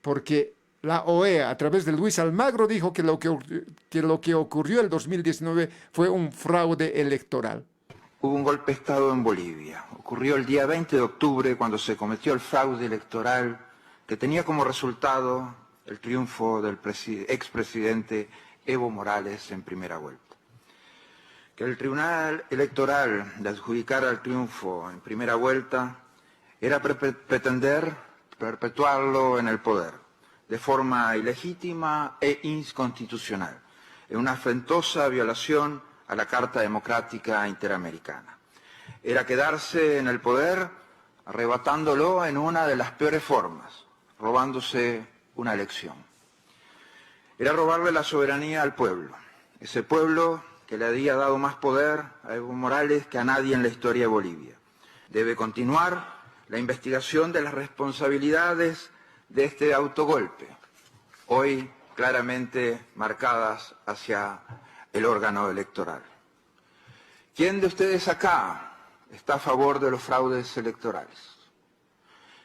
porque la OEA, a través de Luis Almagro, dijo que lo que ocurrió el 2019 fue un fraude electoral. Hubo un golpe de Estado en Bolivia. Ocurrió el día 20 de octubre cuando se cometió el fraude electoral que tenía como resultado el triunfo del expresidente Evo Morales en primera vuelta. Que el Tribunal Electoral le adjudicara el triunfo en primera vuelta era pretender perpetuarlo en el poder de forma ilegítima e inconstitucional, en una afrentosa violación a la Carta Democrática Interamericana. Era quedarse en el poder arrebatándolo en una de las peores formas, robándose una elección. Era robarle la soberanía al pueblo, ese pueblo que le había dado más poder a Evo Morales que a nadie en la historia de Bolivia. Debe continuar la investigación de las responsabilidades de este autogolpe, hoy claramente marcadas hacia el órgano electoral. ¿Quién de ustedes acá está a favor de los fraudes electorales?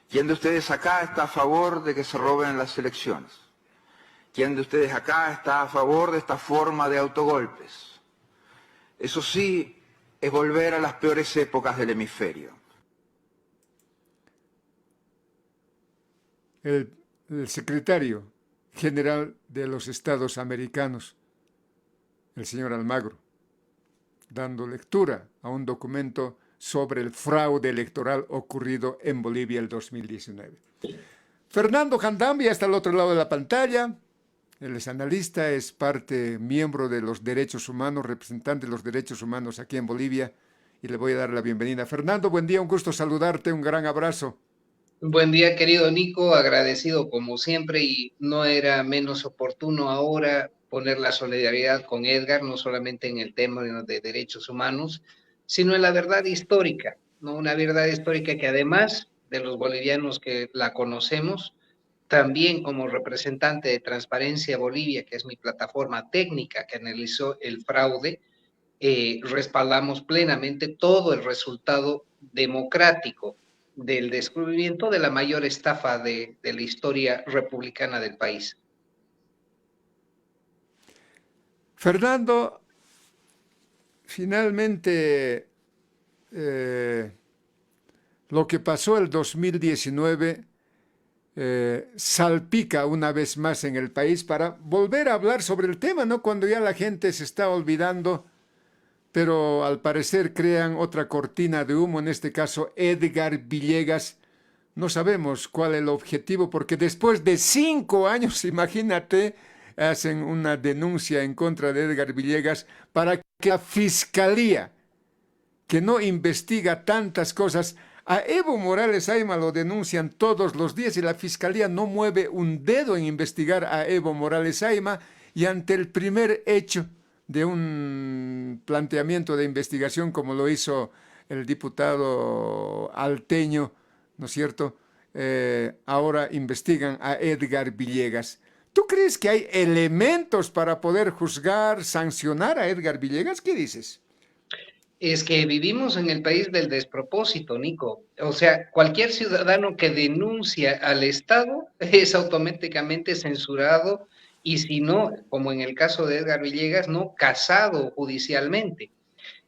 ¿Quién de ustedes acá está a favor de que se roben las elecciones? ¿Quién de ustedes acá está a favor de esta forma de autogolpes? Eso sí, es volver a las peores épocas del hemisferio. El secretario general de los Estados Americanos, el señor Almagro, dando lectura a un documento sobre el fraude electoral ocurrido en Bolivia el 2019. Fernando Jandambia está al otro lado de la pantalla. Él es analista, es miembro de los derechos humanos, representante de los derechos humanos aquí en Bolivia, y le voy a dar la bienvenida. Fernando, buen día, un gusto saludarte, un gran abrazo. Buen día, querido Nico, agradecido como siempre, y no era menos oportuno ahora poner la solidaridad con Edgar, no solamente en el tema de derechos humanos, sino en la verdad histórica, ¿no? Una verdad histórica que además de los bolivianos que la conocemos, también como representante de Transparencia Bolivia, que es mi plataforma técnica que analizó el fraude, respaldamos plenamente todo el resultado democrático del descubrimiento de la mayor estafa de la historia republicana del país. Fernando, finalmente lo que pasó el 2019 salpica una vez más en el país para volver a hablar sobre el tema, ¿no? Cuando ya la gente se está olvidando, pero al parecer crean otra cortina de humo, en este caso Edgar Villegas. No sabemos cuál es el objetivo, porque después de 5 años, imagínate, hacen una denuncia en contra de Edgar Villegas para que la fiscalía, que no investiga tantas cosas, a Evo Morales Ayma lo denuncian todos los días y la fiscalía no mueve un dedo en investigar a Evo Morales Ayma, y ante el primer hecho de un planteamiento de investigación como lo hizo el diputado alteño, ¿no es cierto? Ahora investigan a Edgar Villegas. ¿Tú crees que hay elementos para poder juzgar, sancionar a Edgar Villegas? ¿Qué dices? Es que vivimos en el país del despropósito, Nico. O sea, cualquier ciudadano que denuncia al Estado es automáticamente censurado, y si no, como en el caso de Edgar Villegas, no casado judicialmente.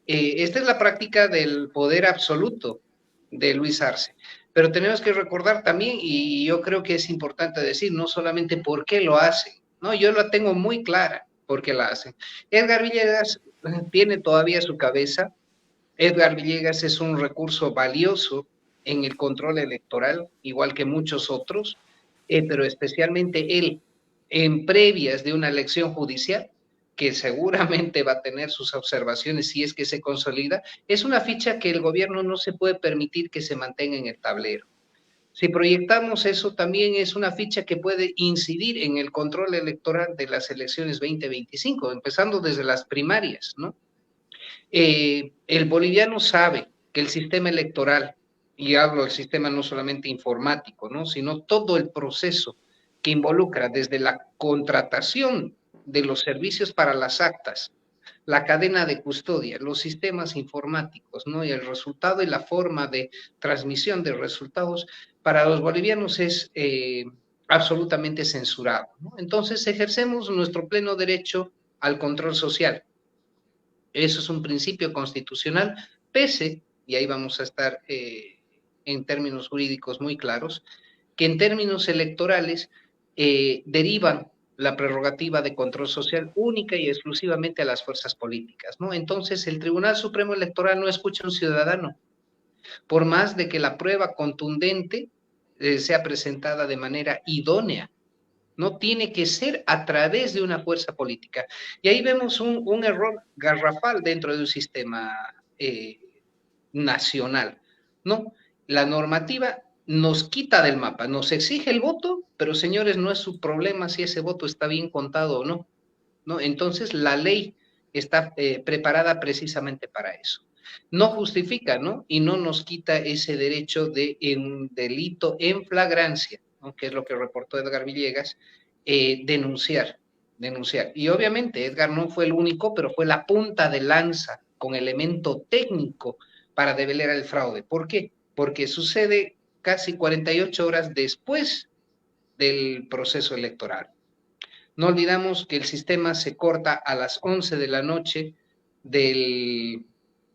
Esta es la práctica del poder absoluto de Luis Arce. Pero tenemos que recordar también, y yo creo que es importante decir, no solamente por qué lo hacen, ¿no? Yo la tengo muy clara por qué la hacen. Edgar Villegas tiene todavía su cabeza. Edgar Villegas es un recurso valioso en el control electoral, igual que muchos otros, pero especialmente él, en previas de una elección judicial, que seguramente va a tener sus observaciones si es que se consolida, es una ficha que el gobierno no se puede permitir que se mantenga en el tablero. Si proyectamos eso, también es una ficha que puede incidir en el control electoral de las elecciones 2025, empezando desde las primarias, ¿no? El boliviano sabe que el sistema electoral, y hablo del sistema no solamente informático, ¿no?, sino todo el proceso que involucra desde la contratación de los servicios para las actas, la cadena de custodia, los sistemas informáticos, ¿no?, y el resultado y la forma de transmisión de resultados, para los bolivianos es absolutamente censurado, ¿no? Entonces ejercemos nuestro pleno derecho al control social. Eso es un principio constitucional, pese, y ahí vamos a estar en términos jurídicos muy claros, que en términos electorales derivan la prerrogativa de control social única y exclusivamente a las fuerzas políticas, ¿no? Entonces, el Tribunal Supremo Electoral no escucha a un ciudadano, por más de que la prueba contundente sea presentada de manera idónea. No tiene que ser a través de una fuerza política. Y ahí vemos un error garrafal dentro de un sistema nacional, ¿no? La normativa nos quita del mapa, nos exige el voto, pero señores, no es su problema si ese voto está bien contado o no, ¿no? Entonces, la ley está preparada precisamente para eso. No justifica, ¿no? Y no nos quita ese derecho de un delito en flagrancia, ¿no? Que es lo que reportó Edgar Villegas, denunciar. Y obviamente Edgar no fue el único, pero fue la punta de lanza con elemento técnico para develar el fraude. ¿Por qué? Porque sucede casi 48 horas después del proceso electoral. No olvidamos que el sistema se corta a las 11 de la noche del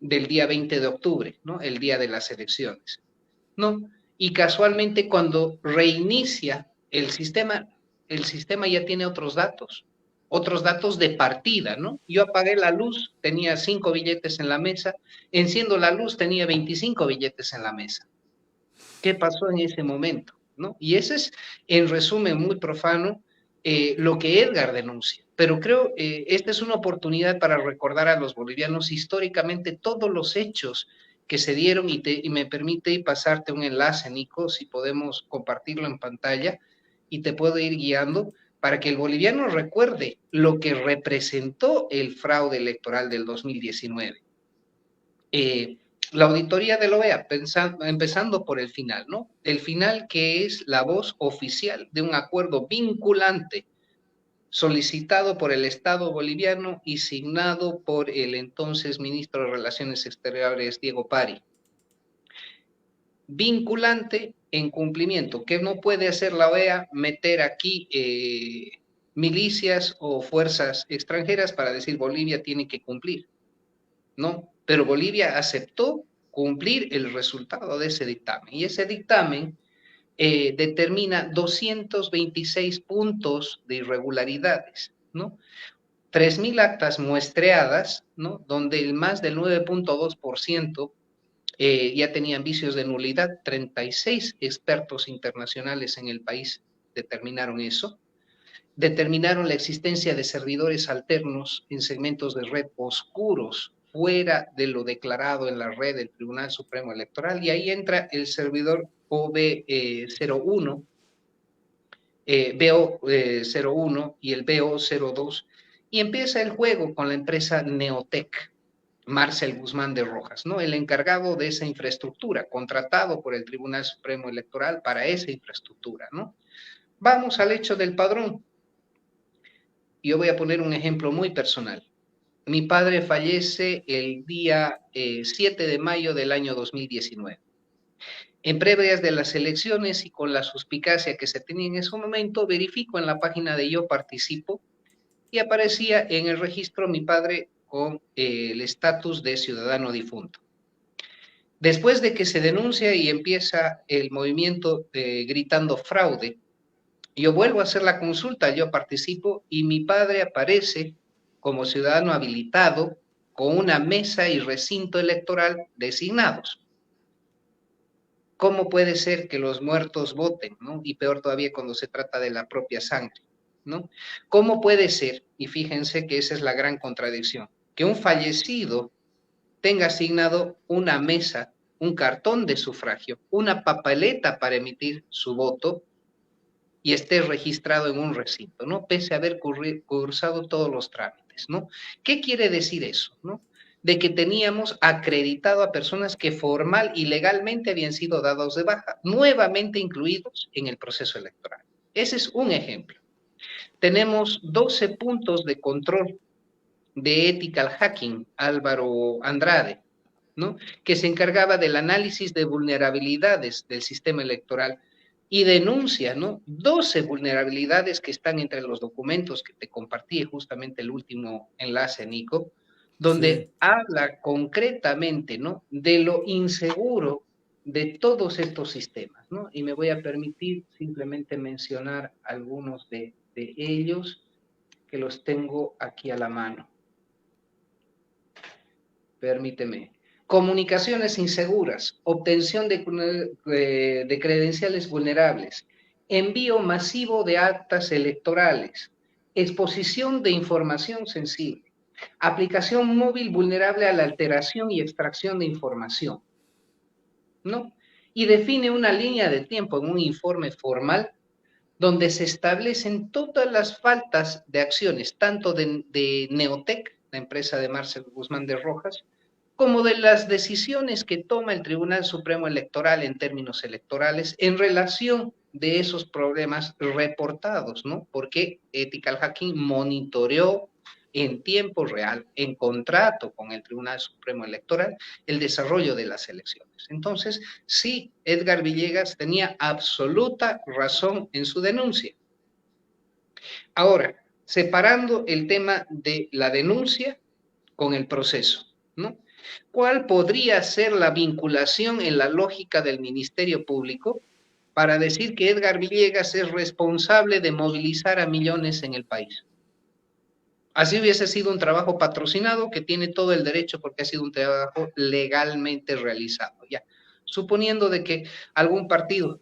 día 20 de octubre, ¿no? El día de las elecciones, ¿no? Y casualmente cuando reinicia el sistema ya tiene otros datos de partida, ¿no? Yo apagué la luz, tenía 5 billetes en la mesa, enciendo la luz, tenía 25 billetes en la mesa. ¿Qué pasó en ese momento? ¿No? Y ese es, en resumen muy profano, lo que Edgar denuncia. Pero creo esta es una oportunidad para recordar a los bolivianos históricamente todos los hechos que se dieron y me permite pasarte un enlace, Nico, si podemos compartirlo en pantalla y te puedo ir guiando para que el boliviano recuerde lo que representó el fraude electoral del 2019. La auditoría de la OEA, empezando por el final, ¿no? El final que es la voz oficial de un acuerdo vinculante solicitado por el Estado boliviano y signado por el entonces ministro de Relaciones Exteriores, Diego Pari. Vinculante en cumplimiento, que no puede hacer la OEA meter aquí milicias o fuerzas extranjeras para decir Bolivia tiene que cumplir. No, pero Bolivia aceptó cumplir el resultado de ese dictamen. Y ese dictamen determina 226 puntos de irregularidades, ¿no? 3.000 actas muestreadas, ¿no? Donde el más del 9.2% ya tenían vicios de nulidad. 36 expertos internacionales en el país determinaron eso. Determinaron la existencia de servidores alternos en segmentos de red oscuros, fuera de lo declarado en la red del Tribunal Supremo Electoral, y ahí entra el servidor OB01, BO01 y el BO02, y empieza el juego con la empresa Neotec, Marcel Guzmán de Rojas, ¿no? El encargado de esa infraestructura, contratado por el Tribunal Supremo Electoral para esa infraestructura, ¿no? Vamos al hecho del padrón. Yo voy a poner un ejemplo muy personal. Mi padre fallece el día 7 de mayo del año 2019. En previas de las elecciones y con la suspicacia que se tenía en ese momento, verifico en la página de Yo Participo y aparecía en el registro mi padre con el estatus de ciudadano difunto. Después de que se denuncia y empieza el movimiento gritando fraude, yo vuelvo a hacer la consulta, Yo Participo, y mi padre aparece como ciudadano habilitado con una mesa y recinto electoral designados. ¿Cómo puede ser que los muertos voten, ¿no? Y peor todavía cuando se trata de la propia sangre, ¿no? ¿Cómo puede ser, y fíjense que esa es la gran contradicción, que un fallecido tenga asignado una mesa, un cartón de sufragio, una papeleta para emitir su voto y esté registrado en un recinto, ¿no? Pese a haber cursado todos los trámites, ¿no? ¿Qué quiere decir eso, no? De que teníamos acreditado a personas que formal y legalmente habían sido dados de baja, nuevamente incluidos en el proceso electoral. Ese es un ejemplo. Tenemos 12 puntos de control de ethical hacking, Álvaro Andrade, ¿no? Que se encargaba del análisis de vulnerabilidades del sistema electoral y denuncia, ¿no? 12 vulnerabilidades que están entre los documentos que te compartí, justamente el último enlace, Nico, Sí. donde habla concretamente, ¿no? De lo inseguro de todos estos sistemas, ¿no? Y me voy a permitir simplemente mencionar algunos de ellos que los tengo aquí a la mano. Permíteme. Comunicaciones inseguras, obtención de credenciales vulnerables, envío masivo de actas electorales, exposición de información sensible, aplicación móvil vulnerable a la alteración y extracción de información, ¿no? Y define una línea de tiempo en un informe formal donde se establecen todas las faltas de acciones, tanto de Neotec, la empresa de Marcel Guzmán de Rojas, como de las decisiones que toma el Tribunal Supremo Electoral en términos electorales en relación de esos problemas reportados, ¿no? Porque Ethical Hacking monitoreó en tiempo real, en contrato con el Tribunal Supremo Electoral, el desarrollo de las elecciones. Entonces, sí, Edgar Villegas tenía absoluta razón en su denuncia. Ahora, separando el tema de la denuncia con el proceso, ¿no? ¿Cuál podría ser la vinculación en la lógica del Ministerio Público para decir que Edgar Villegas es responsable de movilizar a millones en el país? Así hubiese sido un trabajo patrocinado que tiene todo el derecho porque ha sido un trabajo legalmente realizado, ya. Suponiendo de que algún partido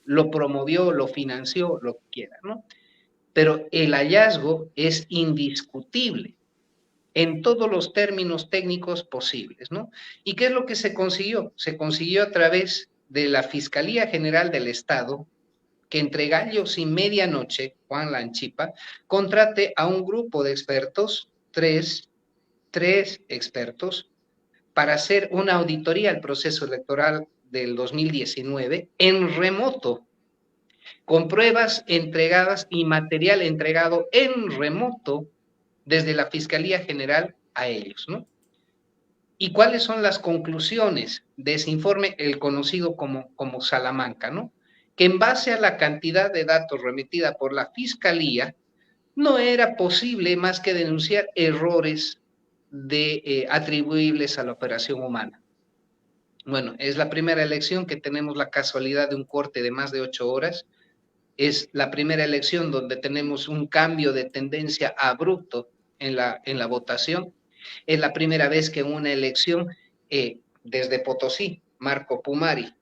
lo promovió, lo financió, lo que quiera, ¿no? Pero el hallazgo es indiscutible en todos los términos técnicos posibles, ¿no? ¿Y qué es lo que se consiguió? Se consiguió a través de la Fiscalía General del Estado, que entre gallos y medianoche, Juan Lanchipa, contrate a un grupo de expertos, tres expertos, para hacer una auditoría al proceso electoral del 2019 en remoto, con pruebas entregadas y material entregado en remoto desde la Fiscalía General a ellos, ¿no? ¿Y cuáles son las conclusiones de ese informe, el conocido como Salamanca, ¿no? Que en base a la cantidad de datos remitida por la Fiscalía, no era posible más que denunciar errores atribuibles a la operación humana. Bueno, es la primera elección que tenemos la casualidad de un corte de más de 8 horas. Es la primera elección donde tenemos un cambio de tendencia abrupto en la votación. Es la primera vez que en una elección, desde Potosí, Marco Pumari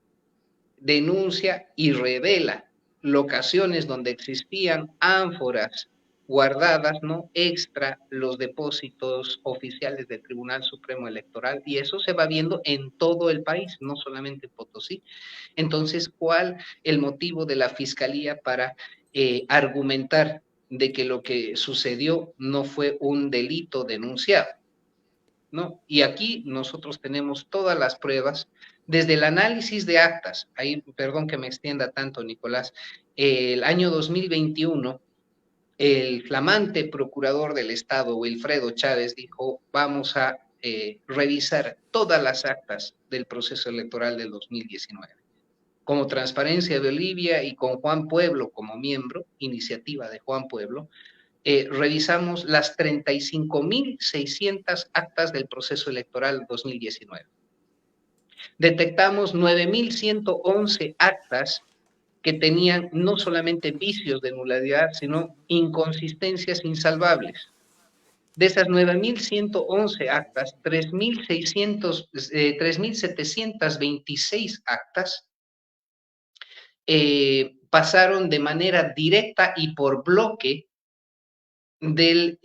denuncia y revela locaciones donde existían ánforas guardadas, ¿no? Extra los depósitos oficiales del Tribunal Supremo Electoral, y eso se va viendo en todo el país, no solamente en Potosí. Entonces, ¿cuál el motivo de la Fiscalía para argumentar de que lo que sucedió no fue un delito denunciado? ¿No? Y aquí nosotros tenemos todas las pruebas, desde el análisis de actas, ahí, perdón que me extienda tanto, Nicolás, el año 2021, el flamante procurador del Estado, Wilfredo Chávez, dijo, vamos a revisar todas las actas del proceso electoral del 2019. Como Transparencia de Bolivia y con Juan Pueblo como miembro, iniciativa de Juan Pueblo, revisamos las 35.600 actas del proceso electoral 2019. Detectamos 9.111 actas que tenían no solamente vicios de nulidad, sino inconsistencias insalvables. De esas 9.111 actas, 3.726 actas pasaron de manera directa y por bloque del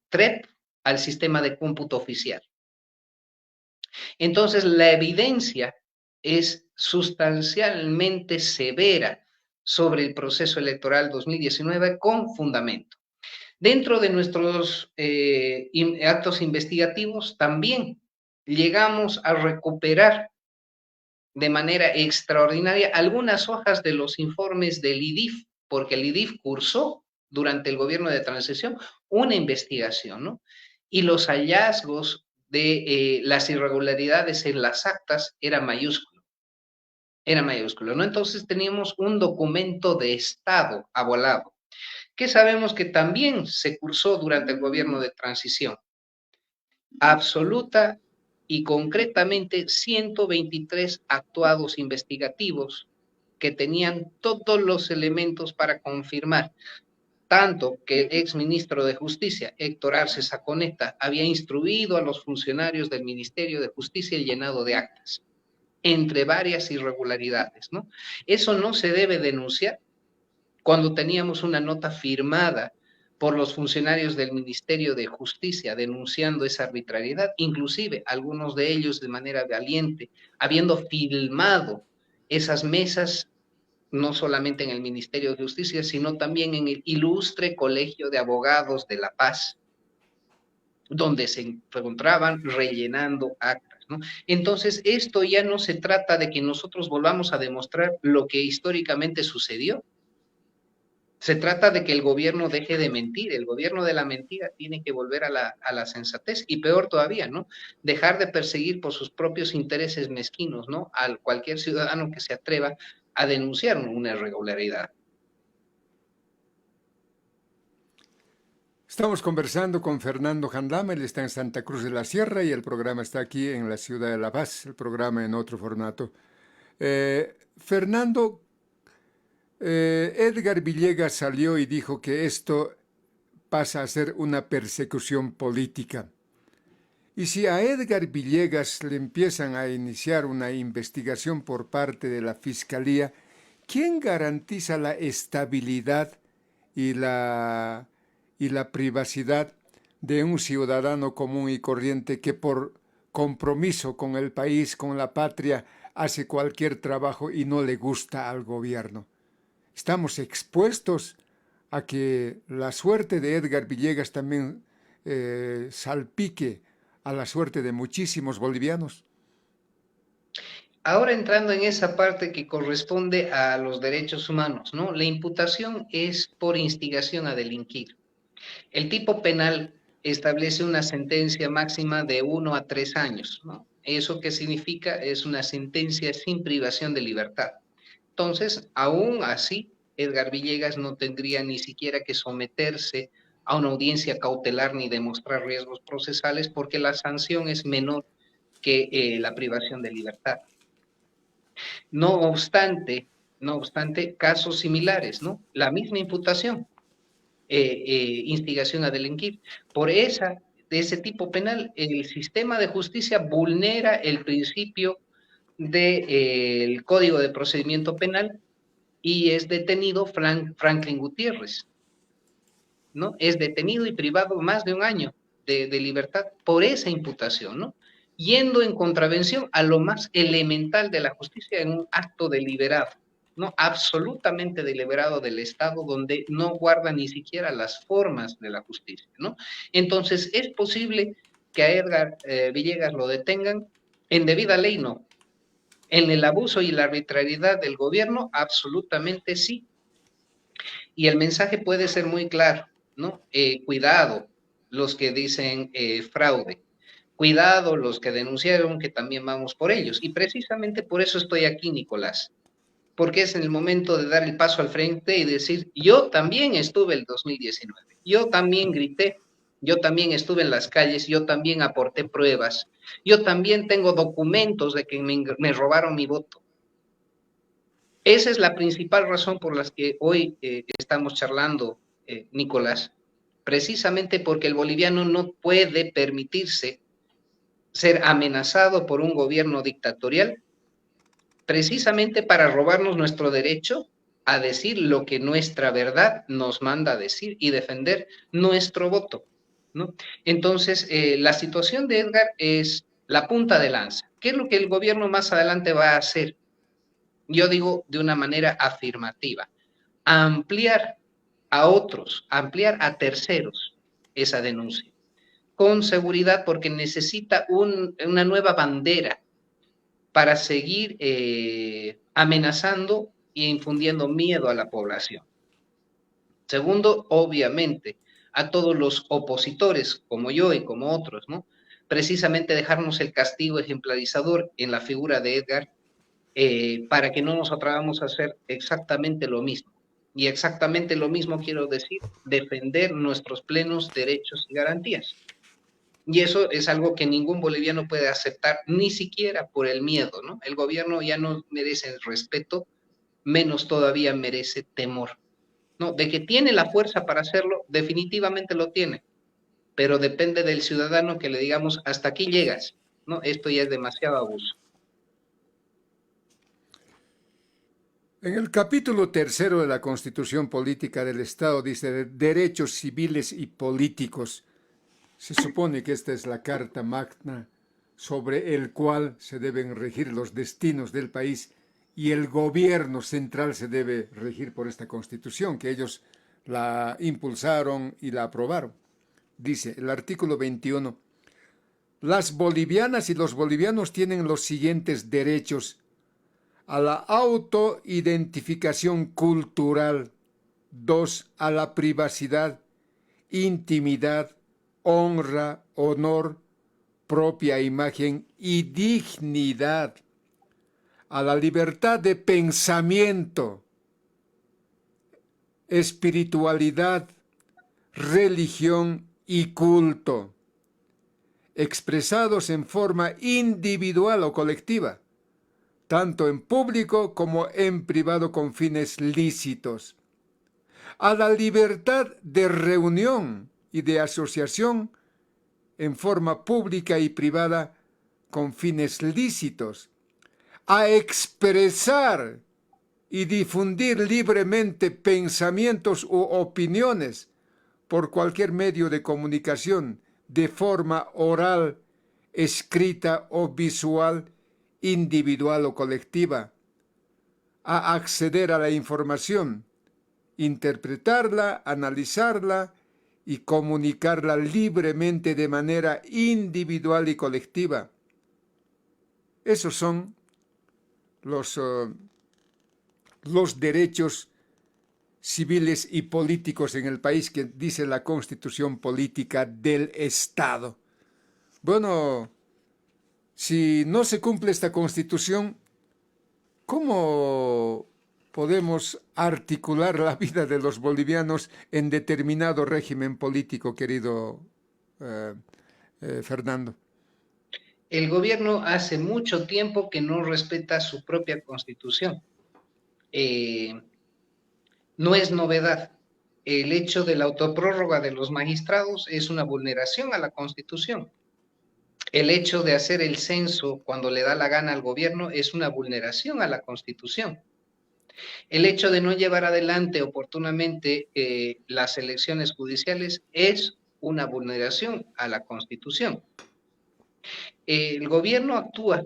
TREP al sistema de cómputo oficial. Entonces, la evidencia es sustancialmente severa sobre el proceso electoral 2019 con fundamento. Dentro de nuestros actos investigativos también llegamos a recuperar de manera extraordinaria algunas hojas de los informes del IDIF, porque el IDIF cursó durante el gobierno de transición una investigación, ¿no? Y los hallazgos de las irregularidades en las actas eran mayúsculos. era mayúsculo, ¿no? Entonces teníamos un documento de Estado avalado, que sabemos que también se cursó durante el gobierno de transición. Absoluta y concretamente 123 actuados investigativos que tenían todos los elementos para confirmar tanto que el ex ministro de Justicia, Héctor Arce Saconeta, había instruido a los funcionarios del Ministerio de Justicia el llenado de actas, entre varias irregularidades, ¿no? Eso no se debe denunciar cuando teníamos una nota firmada por los funcionarios del Ministerio de Justicia denunciando esa arbitrariedad, inclusive algunos de ellos de manera valiente, habiendo filmado esas mesas no solamente en el Ministerio de Justicia, sino también en el ilustre Colegio de Abogados de La Paz, donde se encontraban rellenando actas, ¿no? Entonces, esto ya no se trata de que nosotros volvamos a demostrar lo que históricamente sucedió. Se trata de que el gobierno deje de mentir, el gobierno de la mentira tiene que volver a la sensatez y peor todavía, ¿no? Dejar de perseguir por sus propios intereses mezquinos, ¿no? A cualquier ciudadano que se atreva a denunciar una irregularidad. Estamos conversando con Fernando Jandama, él está en Santa Cruz de la Sierra y el programa está aquí en la ciudad de La Paz, el programa en otro formato. Fernando, Edgar Villegas salió y dijo que esto pasa a ser una persecución política. Y si a Edgar Villegas le empiezan a iniciar una investigación por parte de la Fiscalía, ¿quién garantiza la estabilidad y la privacidad de un ciudadano común y corriente que por compromiso con el país, con la patria, hace cualquier trabajo y no le gusta al gobierno? Estamos expuestos a que la suerte de Edgar Villegas también salpique a la suerte de muchísimos bolivianos. Ahora entrando en esa parte que corresponde a los derechos humanos, ¿no? La imputación es por instigación a delinquir. El tipo penal establece una sentencia máxima de 1 a 3 años, ¿no? ¿Eso qué significa? Es una sentencia sin privación de libertad. Entonces, aún así, Edgar Villegas no tendría ni siquiera que someterse a una audiencia cautelar ni demostrar riesgos procesales porque la sanción es menor que la privación de libertad. No obstante, casos similares, ¿no? La misma imputación, instigación a delinquir. Por de ese tipo penal, el sistema de justicia vulnera el principio del Código de Procedimiento Penal y es detenido Franklin Gutiérrez, ¿no? Es detenido y privado más de un año de libertad por esa imputación, ¿no? Yendo en contravención a lo más elemental de la justicia en un acto deliberado, ¿no? Absolutamente deliberado del Estado, donde no guarda ni siquiera las formas de la justicia, ¿no? Entonces, ¿es posible que a Edgar Villegas lo detengan? En debida ley, no. En el abuso y la arbitrariedad del gobierno, absolutamente sí. Y el mensaje puede ser muy claro, ¿no? Cuidado los que dicen fraude. Cuidado los que denunciaron, que también vamos por ellos. Y precisamente por eso estoy aquí, Nicolás. Porque es en el momento de dar el paso al frente y decir, yo también estuve el 2019, yo también grité, yo también estuve en las calles, yo también aporté pruebas, yo también tengo documentos de que me robaron mi voto. Esa es la principal razón por la que hoy estamos charlando, Nicolás, precisamente porque el boliviano no puede permitirse ser amenazado por un gobierno dictatorial, precisamente para robarnos nuestro derecho a decir lo que nuestra verdad nos manda a decir y defender nuestro voto, ¿no? Entonces, la situación de Edgar es la punta de lanza. ¿Qué es lo que el gobierno más adelante va a hacer? Yo digo de una manera afirmativa, ampliar a otros, ampliar a terceros esa denuncia, con seguridad porque necesita una nueva bandera para seguir amenazando e infundiendo miedo a la población. Segundo, obviamente, a todos los opositores, como yo y como otros, ¿no? Precisamente dejarnos el castigo ejemplarizador en la figura de Edgar para que no nos atrevamos a hacer exactamente lo mismo. Y exactamente lo mismo quiero decir, defender nuestros plenos derechos y garantías. Y eso es algo que ningún boliviano puede aceptar, ni siquiera por el miedo, ¿no? El gobierno ya no merece el respeto, menos todavía merece temor, ¿no? De que tiene la fuerza para hacerlo, definitivamente lo tiene, pero depende del ciudadano que le digamos, hasta aquí llegas, ¿no? Esto ya es demasiado abuso. En el capítulo tercero de la Constitución Política del Estado dice de derechos civiles y políticos. Se supone que esta es la Carta Magna sobre el cual se deben regir los destinos del país y el gobierno central se debe regir por esta Constitución, que ellos la impulsaron y la aprobaron. Dice el artículo 21, las bolivianas y los bolivianos tienen los siguientes derechos: a la autoidentificación cultural, 2, a la privacidad, intimidad, honra, honor, propia imagen y dignidad, a la libertad de pensamiento, espiritualidad, religión y culto, expresados en forma individual o colectiva, tanto en público como en privado con fines lícitos, a la libertad de reunión y de asociación en forma pública y privada con fines lícitos, a expresar y difundir libremente pensamientos u opiniones por cualquier medio de comunicación, de forma oral, escrita o visual, individual o colectiva, a acceder a la información, interpretarla, analizarla y comunicarla libremente de manera individual y colectiva. Esos son los derechos civiles y políticos en el país que dice la Constitución Política del Estado. Bueno, si no se cumple esta Constitución, ¿cómo podemos articular la vida de los bolivianos en determinado régimen político, querido Fernando? El gobierno hace mucho tiempo que no respeta su propia constitución. No es novedad. El hecho de la autoprórroga de los magistrados es una vulneración a la Constitución. El hecho de hacer el censo cuando le da la gana al gobierno es una vulneración a la Constitución. El hecho de no llevar adelante oportunamente las elecciones judiciales es una vulneración a la Constitución. El gobierno actúa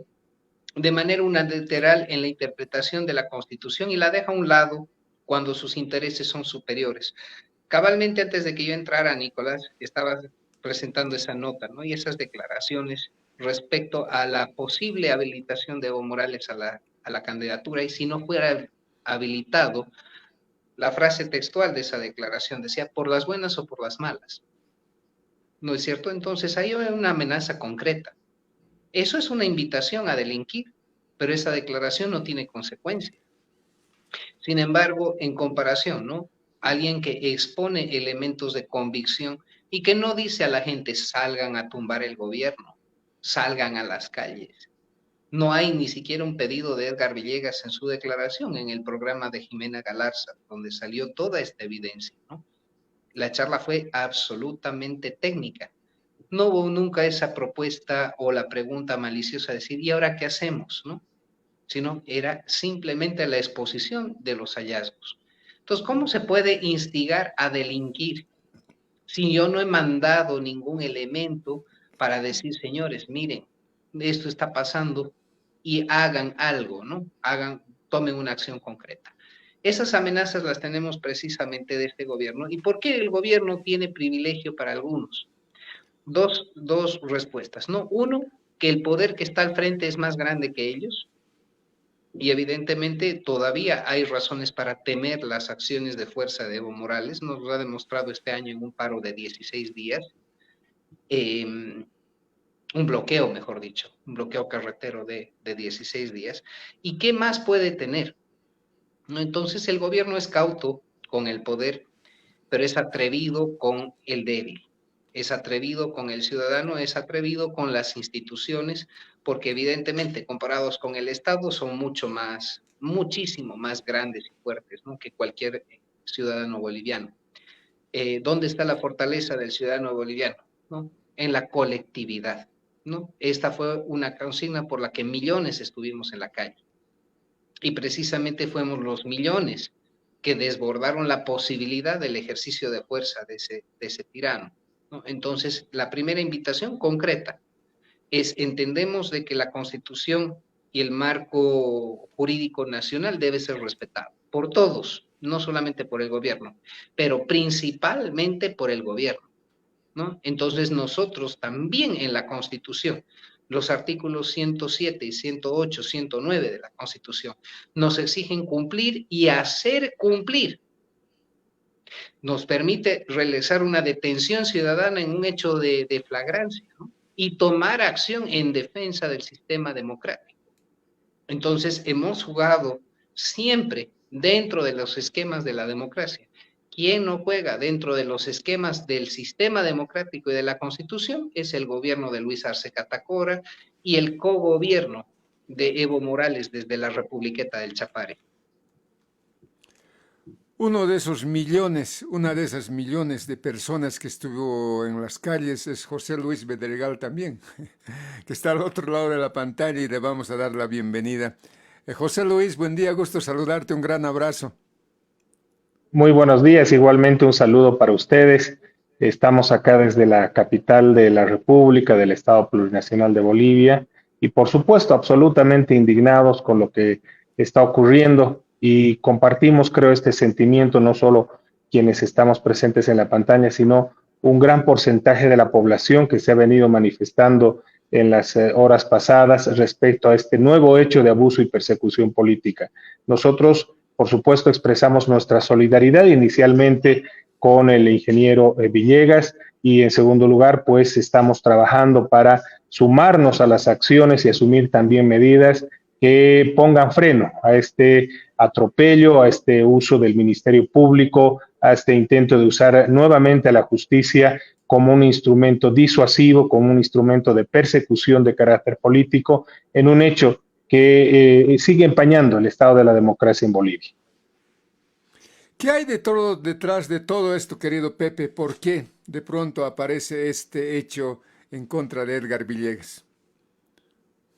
de manera unilateral en la interpretación de la Constitución y la deja a un lado cuando sus intereses son superiores. Cabalmente antes de que yo entrara, Nicolás, estaba presentando esa nota, ¿no? Y esas declaraciones respecto a la posible habilitación de Evo Morales a la candidatura, y si no fuera habilitado, la frase textual de esa declaración decía, por las buenas o por las malas. ¿No es cierto? Entonces ahí hay una amenaza concreta. Eso es una invitación a delinquir, pero esa declaración no tiene consecuencia. Sin embargo, en comparación, ¿no? Alguien que expone elementos de convicción y que no dice a la gente salgan a tumbar el gobierno, salgan a las calles. No hay ni siquiera un pedido de Edgar Villegas en su declaración en el programa de Jimena Galarza, donde salió toda esta evidencia, ¿no? La charla fue absolutamente técnica. No hubo nunca esa propuesta o la pregunta maliciosa de decir, ¿y ahora qué hacemos? ¿No? Sino era simplemente la exposición de los hallazgos. Entonces, ¿cómo se puede instigar a delinquir si yo no he mandado ningún elemento para decir, señores, miren, esto está pasando y hagan algo, ¿no? Tomen una acción concreta. Esas amenazas las tenemos precisamente de este gobierno. ¿Y por qué el gobierno tiene privilegio para algunos? Dos respuestas, ¿no? Uno, que el poder que está al frente es más grande que ellos, y evidentemente todavía hay razones para temer las acciones de fuerza de Evo Morales, nos lo ha demostrado este año en un paro de 16 días. un bloqueo, mejor dicho, un bloqueo carretero de 16 días. ¿Y qué más puede tener? ¿No? Entonces el gobierno es cauto con el poder, pero es atrevido con el débil, es atrevido con el ciudadano, es atrevido con las instituciones, porque evidentemente comparados con el Estado son muchísimo más grandes y fuertes, ¿no?, que cualquier ciudadano boliviano. ¿Dónde está la fortaleza del ciudadano boliviano? ¿No? En la colectividad, ¿no? Esta fue una consigna por la que millones estuvimos en la calle. Y precisamente fuimos los millones que desbordaron la posibilidad del ejercicio de fuerza de ese tirano, ¿no? Entonces, la primera invitación concreta es: entendemos de que la Constitución y el marco jurídico nacional debe ser respetado por todos, no solamente por el gobierno, pero principalmente por el gobierno, ¿no? Entonces nosotros también en la Constitución, los artículos 107 y 108, 109 de la Constitución, nos exigen cumplir y hacer cumplir. Nos permite realizar una detención ciudadana en un hecho de flagrancia, ¿no?, y tomar acción en defensa del sistema democrático. Entonces, hemos jugado siempre dentro de los esquemas de la democracia. Quien no juega dentro de los esquemas del sistema democrático y de la Constitución es el gobierno de Luis Arce Catacora y el cogobierno de Evo Morales desde la Republiqueta del Chapare. Uno de esos millones, una de esas millones de personas que estuvo en las calles es José Luis Bedregal también, que está al otro lado de la pantalla y le vamos a dar la bienvenida. José Luis, buen día, gusto saludarte, un gran abrazo. Muy buenos días, igualmente un saludo para ustedes. Estamos acá desde la capital de la República, del Estado Plurinacional de Bolivia, y por supuesto absolutamente indignados con lo que está ocurriendo, y compartimos, creo, este sentimiento no solo quienes estamos presentes en la pantalla, sino un gran porcentaje de la población que se ha venido manifestando en las horas pasadas respecto a este nuevo hecho de abuso y persecución política. Nosotros, por supuesto, expresamos nuestra solidaridad inicialmente con el ingeniero Villegas, y en segundo lugar, pues estamos trabajando para sumarnos a las acciones y asumir también medidas que pongan freno a este atropello, a este uso del Ministerio Público, a este intento de usar nuevamente a la justicia como un instrumento disuasivo, como un instrumento de persecución de carácter político, en un hecho que sigue empañando el estado de la democracia en Bolivia. ¿Qué hay detrás de todo esto, querido Pepe? ¿Por qué de pronto aparece este hecho en contra de Edgar Villegas?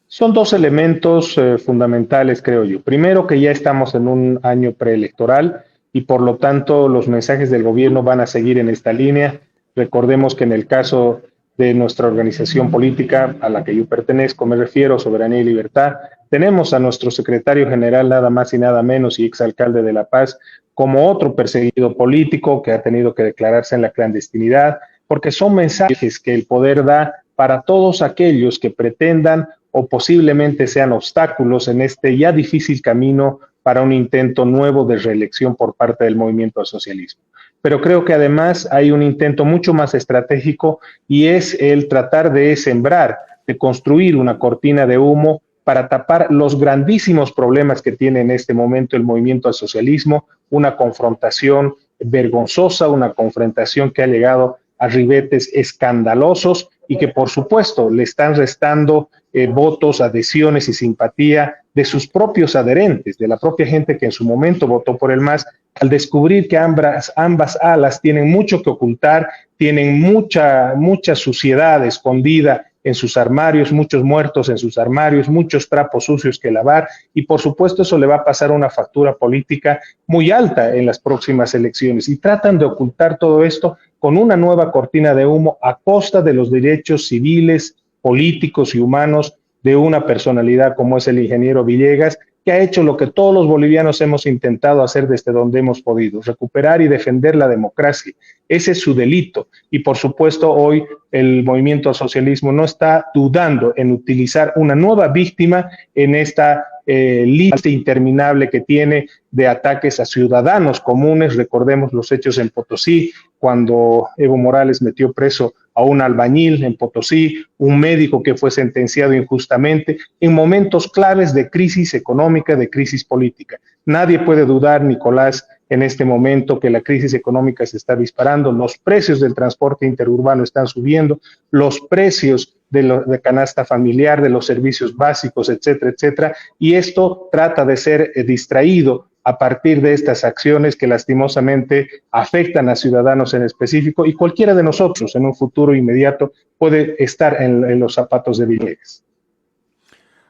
Son dos elementos fundamentales, creo yo. Primero, que ya estamos en un año preelectoral y por lo tanto los mensajes del gobierno van a seguir en esta línea. Recordemos que en el caso de nuestra organización política a la que yo pertenezco, me refiero, Soberanía y Libertad, tenemos a nuestro secretario general, nada más y nada menos, y exalcalde de La Paz, como otro perseguido político que ha tenido que declararse en la clandestinidad, porque son mensajes que el poder da para todos aquellos que pretendan o posiblemente sean obstáculos en este ya difícil camino para un intento nuevo de reelección por parte del movimiento al socialismo. Pero creo que además hay un intento mucho más estratégico, y es el tratar de sembrar, de construir una cortina de humo para tapar los grandísimos problemas que tiene en este momento el movimiento al socialismo, una confrontación vergonzosa, una confrontación que ha llegado a ribetes escandalosos y que por supuesto le están restando votos, adhesiones y simpatía de sus propios adherentes, de la propia gente que en su momento votó por el MAS, al descubrir que ambas alas tienen mucho que ocultar, tienen mucha suciedad escondida en sus armarios, muchos muertos en sus armarios, muchos trapos sucios que lavar, y por supuesto eso le va a pasar una factura política muy alta en las próximas elecciones, y tratan de ocultar todo esto con una nueva cortina de humo a costa de los derechos civiles, políticos y humanos de una personalidad como es el ingeniero Villegas, que ha hecho lo que todos los bolivianos hemos intentado hacer desde donde hemos podido, recuperar y defender la democracia. Ese es su delito, y por supuesto hoy el movimiento al socialismo no está dudando en utilizar una nueva víctima en esta lista interminable que tiene de ataques a ciudadanos comunes. Recordemos los hechos en Potosí, cuando Evo Morales metió preso a un albañil en Potosí, un médico que fue sentenciado injustamente, en momentos claves de crisis económica, de crisis política. Nadie puede dudar, Nicolás, en este momento que la crisis económica se está disparando, los precios del transporte interurbano están subiendo, los precios de canasta familiar, de los servicios básicos, etcétera, etcétera, y esto trata de ser distraído a partir de estas acciones que lastimosamente afectan a ciudadanos en específico, y cualquiera de nosotros en un futuro inmediato puede estar en los zapatos de Villegas.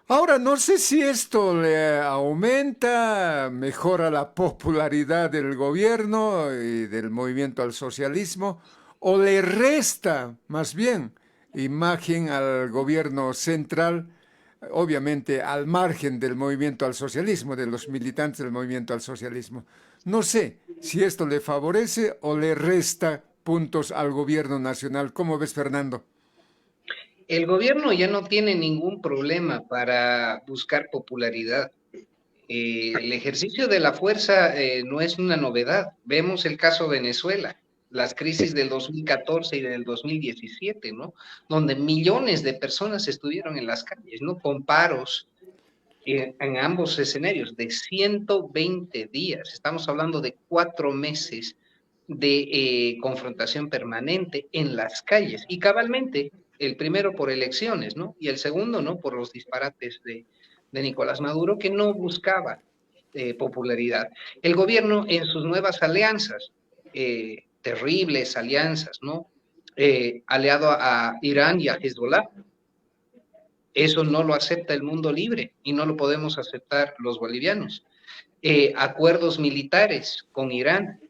Ahora, no sé si esto le aumenta, mejora la popularidad del gobierno y del movimiento al socialismo, o le resta, más bien, imagen al gobierno central, obviamente al margen del movimiento al socialismo, de los militantes del movimiento al socialismo. No sé si esto le favorece o le resta puntos al gobierno nacional. ¿Cómo ves, Fernando? El gobierno ya no tiene ningún problema para buscar popularidad. El ejercicio de la fuerza no es una novedad. Vemos el caso Venezuela, las crisis del 2014 y del 2017, ¿no? Donde millones de personas estuvieron en las calles, ¿no? Con paros en ambos escenarios de 120 días. Estamos hablando de 4 meses de confrontación permanente en las calles. Y cabalmente, el primero por elecciones, ¿no? Y el segundo, ¿no? Por los disparates de Nicolás Maduro, que no buscaba popularidad. El gobierno en sus nuevas alianzas, terribles alianzas, ¿no? Aliado a Irán y a Hezbollah. Eso no lo acepta el mundo libre y no lo podemos aceptar los bolivianos. Acuerdos militares con Irán,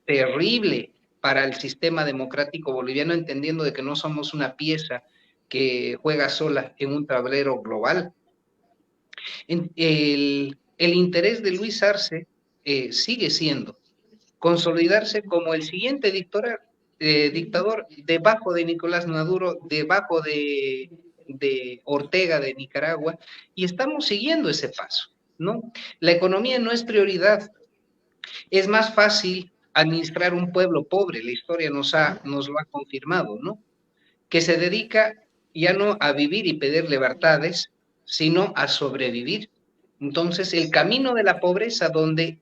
terrible para el sistema democrático boliviano, entendiendo de que no somos una pieza que juega sola en un tablero global. El interés de Luis Arce sigue siendo consolidarse como el siguiente dictador debajo de Nicolás Maduro, debajo de Ortega de Nicaragua, y estamos siguiendo ese paso, ¿no? La economía no es prioridad. Es más fácil administrar un pueblo pobre, la historia nos lo ha confirmado, ¿no? Que se dedica ya no a vivir y pedir libertades, sino a sobrevivir. Entonces, el camino de la pobreza, donde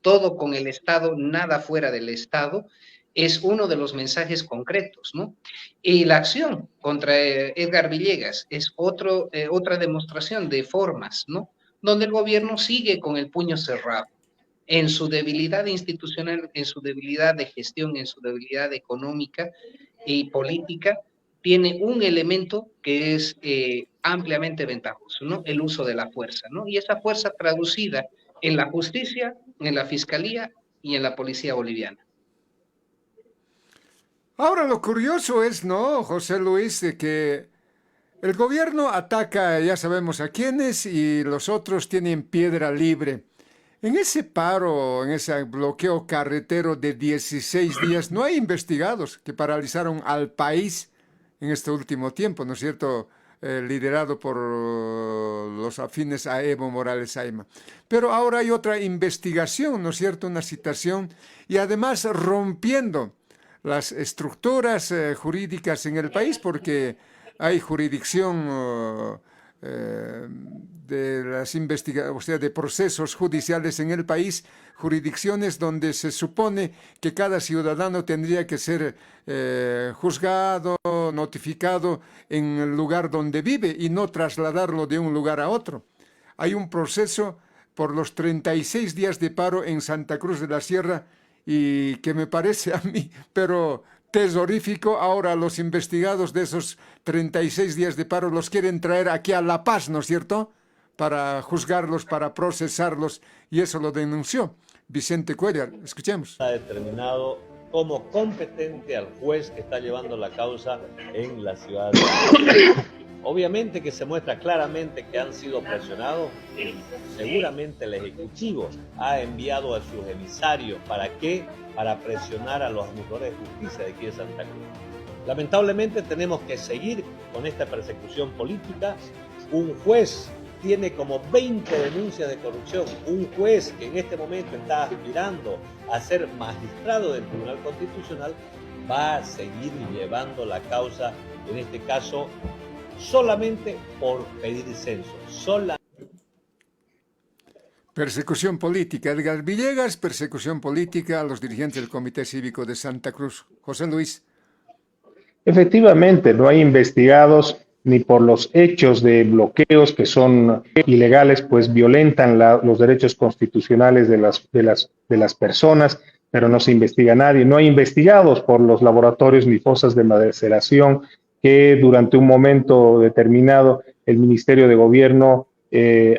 todo con el Estado, nada fuera del Estado, es uno de los mensajes concretos, ¿no? Y la acción contra Edgar Villegas es otra demostración de formas, ¿no? Donde el gobierno sigue con el puño cerrado en su debilidad institucional, en su debilidad de gestión, en su debilidad económica y política, tiene un elemento que es ampliamente ventajoso, ¿no? El uso de la fuerza, ¿no? Y esa fuerza traducida en la justicia, en la fiscalía y en la policía boliviana. Ahora lo curioso es, ¿no, José Luis, de que el gobierno ataca, ya sabemos a quiénes, y los otros tienen piedra libre. En ese paro, en ese bloqueo carretero de 16 días, no hay investigados que paralizaron al país en este último tiempo, ¿no es cierto?, liderado por los afines a Evo Morales Ayma. Pero ahora hay otra investigación, ¿no es cierto?, una citación, y además rompiendo las estructuras jurídicas en el país, porque hay jurisdicción de las investigaciones, o sea, de procesos judiciales en el país, jurisdicciones donde se supone que cada ciudadano tendría que ser juzgado, notificado en el lugar donde vive y no trasladarlo de un lugar a otro. Hay un proceso por los 36 días de paro en Santa Cruz de la Sierra y que me parece a mí, pero tesorífico. Ahora los investigados de esos 36 días de paro los quieren traer aquí a La Paz, ¿no es cierto?, para juzgarlos, para procesarlos, y eso lo denunció Vicente Cuellar. Escuchemos. Ha determinado como competente al juez que está llevando la causa en la ciudad de México. Obviamente que se muestra claramente que han sido presionados. Seguramente el Ejecutivo ha enviado a sus emisarios. ¿Para qué? Para presionar a los administradores de justicia de aquí de Santa Cruz. Lamentablemente tenemos que seguir con esta persecución política. Un juez tiene como 20 denuncias de corrupción. Un juez que en este momento está aspirando a ser magistrado del Tribunal Constitucional va a seguir llevando la causa, en este caso, solamente por pedir censo. Persecución política. Edgar Villegas, persecución política a los dirigentes del Comité Cívico de Santa Cruz. José Luis. Efectivamente, no hay investigados ni por los hechos de bloqueos que son ilegales, pues violentan los derechos constitucionales de las personas, pero no se investiga a nadie. No hay investigados por los laboratorios ni fosas de maceración que durante un momento determinado el Ministerio de Gobierno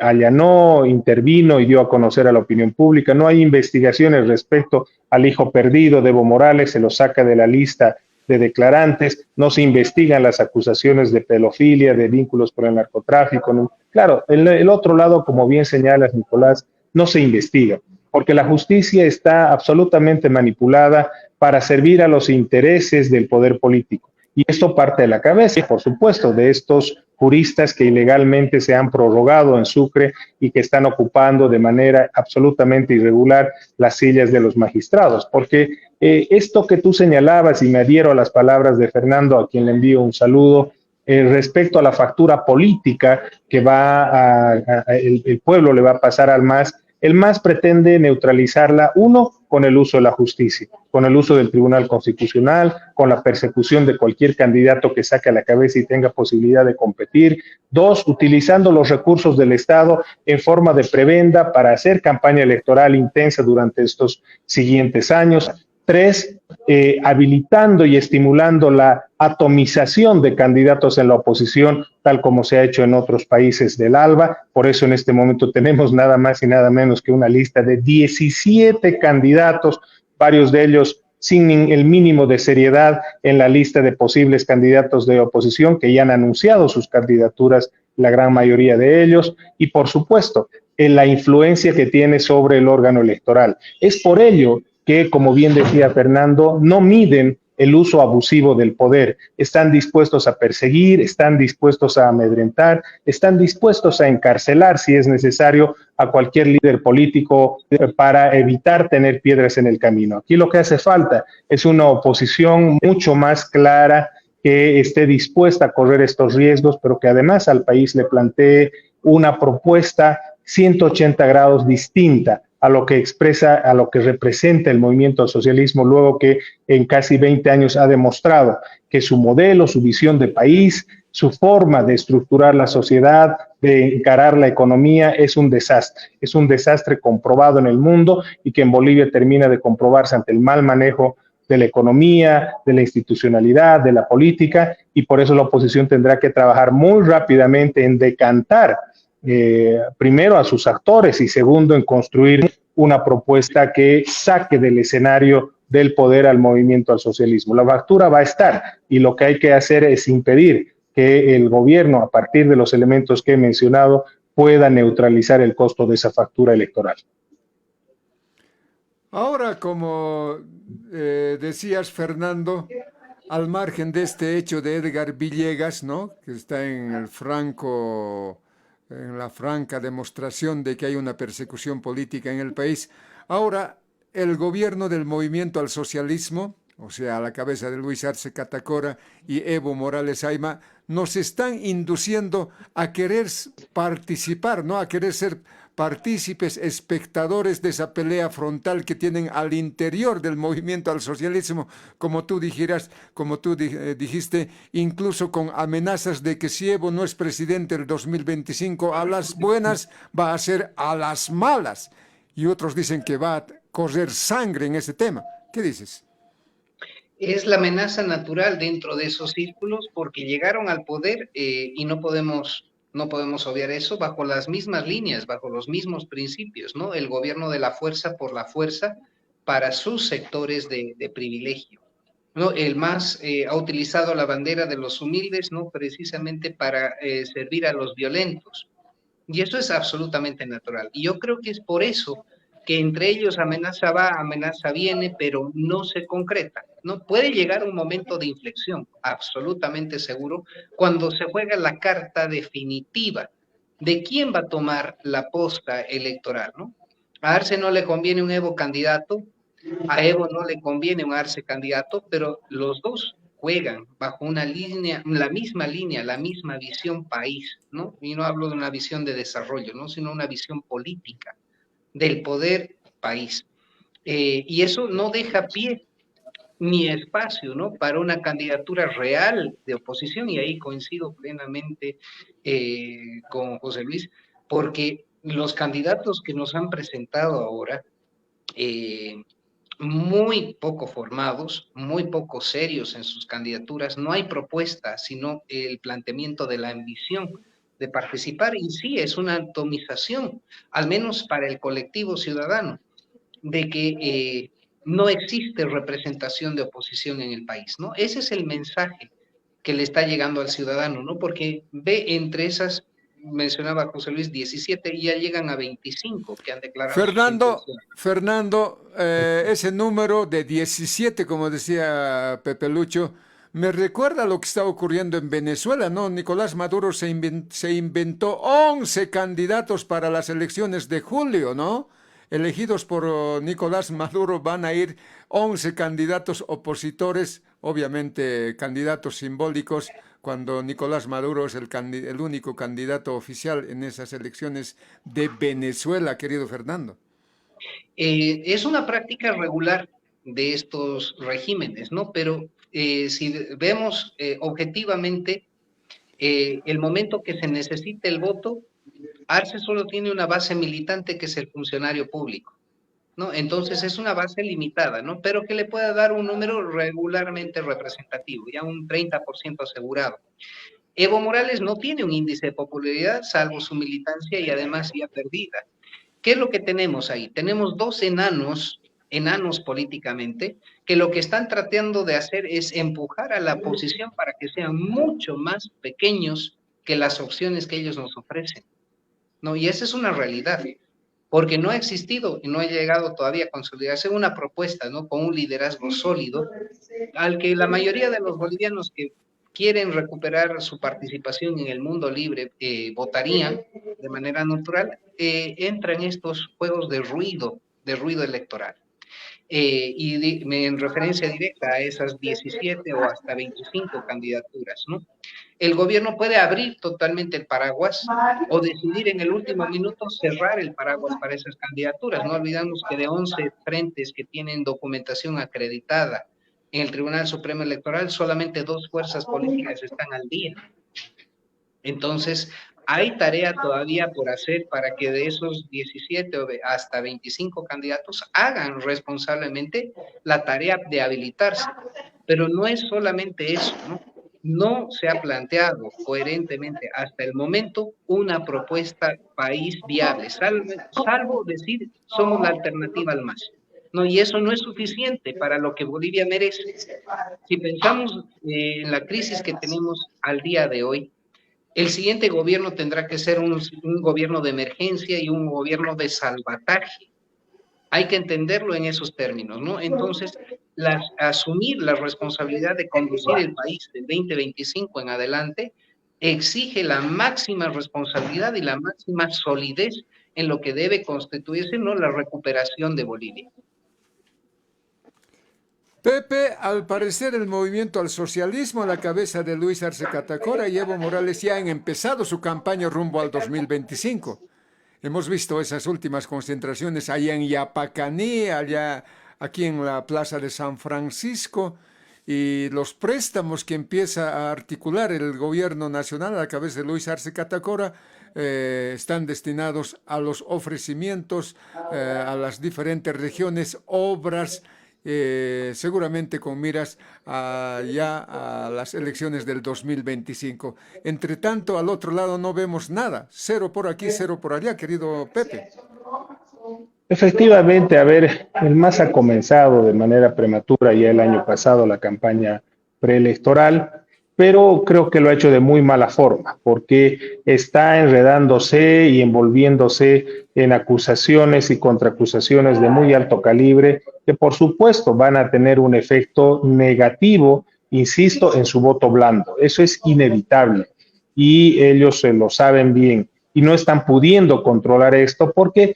allanó, intervino y dio a conocer a la opinión pública. No hay investigaciones respecto al hijo perdido de Evo Morales, se lo saca de la lista de declarantes, no se investigan las acusaciones de pedofilia, de vínculos con el narcotráfico. ¿No? Claro, el otro lado, como bien señalas, Nicolás, no se investiga, porque la justicia está absolutamente manipulada para servir a los intereses del poder político. Y esto parte de la cabeza, por supuesto, de estos juristas que ilegalmente se han prorrogado en Sucre y que están ocupando de manera absolutamente irregular las sillas de los magistrados. Porque esto que tú señalabas, y me adhiero a las palabras de Fernando, a quien le envío un saludo, respecto a la factura política que el pueblo le va a pasar al MAS, el MAS pretende neutralizarla, uno, con el uso de la justicia, con el uso del Tribunal Constitucional, con la persecución de cualquier candidato que saque a la cabeza y tenga posibilidad de competir. Dos, utilizando los recursos del Estado en forma de prebenda para hacer campaña electoral intensa durante estos siguientes años. Tres, habilitando y estimulando la atomización de candidatos en la oposición, tal como se ha hecho en otros países del ALBA. Por eso en este momento tenemos nada más y nada menos que una lista de 17 candidatos, varios de ellos sin el mínimo de seriedad en la lista de posibles candidatos de oposición que ya han anunciado sus candidaturas, la gran mayoría de ellos, y por supuesto, en la influencia que tiene sobre el órgano electoral. Es por ello que, como bien decía Fernando, no miden el uso abusivo del poder. Están dispuestos a perseguir, están dispuestos a amedrentar, están dispuestos a encarcelar, si es necesario, a cualquier líder político para evitar tener piedras en el camino. Aquí lo que hace falta es una oposición mucho más clara, que esté dispuesta a correr estos riesgos, pero que además al país le plantee una propuesta 180 grados distinta a lo que expresa, a lo que representa el movimiento al socialismo, luego que en casi 20 años ha demostrado que su modelo, su visión de país, su forma de estructurar la sociedad, de encarar la economía, es un desastre comprobado en el mundo y que en Bolivia termina de comprobarse ante el mal manejo de la economía, de la institucionalidad, de la política, y por eso la oposición tendrá que trabajar muy rápidamente en decantar primero a sus actores y segundo en construir una propuesta que saque del escenario del poder al movimiento al socialismo. La factura va a estar y lo que hay que hacer es impedir que el gobierno, a partir de los elementos que he mencionado, pueda neutralizar el costo de esa factura electoral. Ahora, como decías, Fernando, al margen de este hecho de Edgar Villegas, ¿no?, que está en la franca demostración de que hay una persecución política en el país, ahora el gobierno del movimiento al socialismo, o sea, a la cabeza de Luis Arce Catacora y Evo Morales Ayma, nos están induciendo a querer participar, ¿no?, a querer ser partícipes, espectadores de esa pelea frontal que tienen al interior del movimiento al socialismo, como tú dijiste, incluso con amenazas de que si Evo no es presidente el 2025, a las buenas va a ser a las malas. Y otros dicen que va a correr sangre en ese tema. ¿Qué dices? Es la amenaza natural dentro de esos círculos porque llegaron al poder y no podemos obviar eso bajo las mismas líneas, bajo los mismos principios, ¿no? El gobierno de la fuerza por la fuerza para sus sectores de privilegio, ¿no? El MAS ha utilizado la bandera de los humildes, ¿no?, precisamente para servir a los violentos. Y eso es absolutamente natural. Y yo creo que es por eso que entre ellos amenaza va, amenaza viene, pero no se concreta, ¿no? Puede llegar un momento de inflexión, absolutamente seguro, cuando se juega la carta definitiva de quién va a tomar la posta electoral, ¿no? A Arce no le conviene un Evo candidato, A Evo no le conviene un Arce candidato, pero los dos juegan bajo una línea, la misma visión país, ¿no? Y no hablo de una visión de desarrollo, ¿no? Sino una visión política del poder país. Y eso no deja pie ni espacio, ¿no? Para una candidatura real de oposición, y ahí coincido plenamente con José Luis, porque los candidatos que nos han presentado ahora, muy poco formados, muy poco serios en sus candidaturas, no hay propuesta, sino el planteamiento de la ambición de participar, y sí es una atomización, al menos para el colectivo ciudadano, de que no existe representación de oposición en el país, ¿no? Ese es el mensaje que le está llegando al ciudadano, ¿no? Porque ve entre esas, mencionaba José Luis, 17, y ya llegan a 25 que han declarado sus intenciones. Fernando, ese número de 17, como decía Pepe Lucho, me recuerda lo que está ocurriendo en Venezuela, ¿no? Nicolás Maduro se inventó 11 candidatos para las elecciones de julio, ¿no? Elegidos por Nicolás Maduro van a ir 11 candidatos opositores, obviamente candidatos simbólicos, cuando Nicolás Maduro es el único candidato oficial en esas elecciones de Venezuela, querido Fernando. Es una práctica regular de estos regímenes, ¿no? Pero si vemos objetivamente el momento que se necesita el voto, Arce solo tiene una base militante que es el funcionario público, ¿no? Entonces es una base limitada, ¿no? Pero que le pueda dar un número regularmente representativo, ya un 30% asegurado. Evo Morales no tiene un índice de popularidad, salvo su militancia y además ya perdida. ¿Qué es lo que tenemos ahí? Tenemos dos enanos políticamente, que lo que están tratando de hacer es empujar a la oposición para que sean mucho más pequeños que las opciones que ellos nos ofrecen, ¿no? Y esa es una realidad, porque no ha existido y no ha llegado todavía a consolidarse una propuesta, ¿no? Con un liderazgo sólido, al que la mayoría de los bolivianos que quieren recuperar su participación en el mundo libre votarían de manera natural, entran estos juegos de ruido electoral. En referencia directa a esas 17 o hasta 25 candidaturas, ¿no? El gobierno puede abrir totalmente el paraguas o decidir en el último minuto cerrar el paraguas para esas candidaturas. No olvidamos que de 11 frentes que tienen documentación acreditada en el Tribunal Supremo Electoral, solamente 2 fuerzas políticas están al día. Entonces, hay tarea todavía por hacer para que de esos 17 o hasta 25 candidatos hagan responsablemente la tarea de habilitarse. Pero no es solamente eso, ¿no? No se ha planteado coherentemente hasta el momento una propuesta país viable, salvo decir somos la alternativa al MAS. No, y eso no es suficiente para lo que Bolivia merece. Si pensamos en la crisis que tenemos al día de hoy, el siguiente gobierno tendrá que ser un gobierno de emergencia y un gobierno de salvataje. Hay que entenderlo en esos términos, ¿no? Entonces, asumir la responsabilidad de conducir el país del 2025 en adelante exige la máxima responsabilidad y la máxima solidez en lo que debe constituirse, ¿no?, la recuperación de Bolivia. Pepe, al parecer el movimiento al socialismo a la cabeza de Luis Arce Catacora y Evo Morales ya han empezado su campaña rumbo al 2025. Hemos visto esas últimas concentraciones allá en Yapacaní, allá aquí en la Plaza de San Francisco, y los préstamos que empieza a articular el gobierno nacional a la cabeza de Luis Arce Catacora están destinados a los ofrecimientos a las diferentes regiones, obras, seguramente con miras ya a las elecciones del 2025. Entre tanto, al otro lado no vemos nada, 0 por aquí, 0 por allá, querido Pepe. Efectivamente, a ver, el MAS ha comenzado de manera prematura ya el año pasado la campaña preelectoral, pero creo que lo ha hecho de muy mala forma, porque está enredándose y envolviéndose en acusaciones y contraacusaciones de muy alto calibre, que por supuesto van a tener un efecto negativo, insisto, en su voto blando. Eso es inevitable y ellos lo saben bien. y no están pudiendo controlar esto porque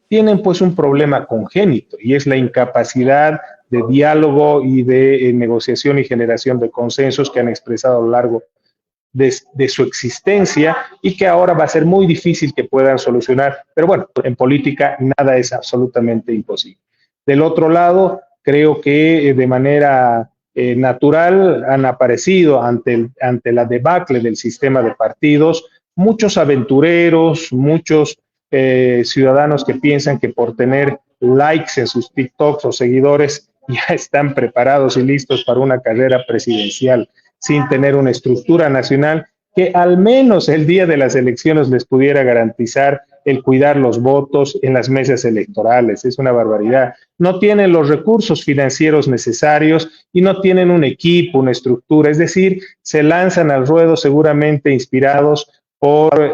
tienen pues un problema congénito y es la incapacidad de diálogo y de negociación y generación de consensos que han expresado a lo largo de su existencia y que ahora va a ser muy difícil que puedan solucionar. Pero bueno, en política nada es absolutamente imposible. Del otro lado, creo que de manera natural han aparecido ante la debacle del sistema de partidos muchos aventureros, muchos ciudadanos que piensan que por tener likes en sus TikToks o seguidores ya están preparados y listos para una carrera presidencial sin tener una estructura nacional que al menos el día de las elecciones les pudiera garantizar el cuidar los votos en las mesas electorales. Es una barbaridad. No tienen los recursos financieros necesarios y no tienen un equipo, una estructura. Es decir, se lanzan al ruedo seguramente inspirados por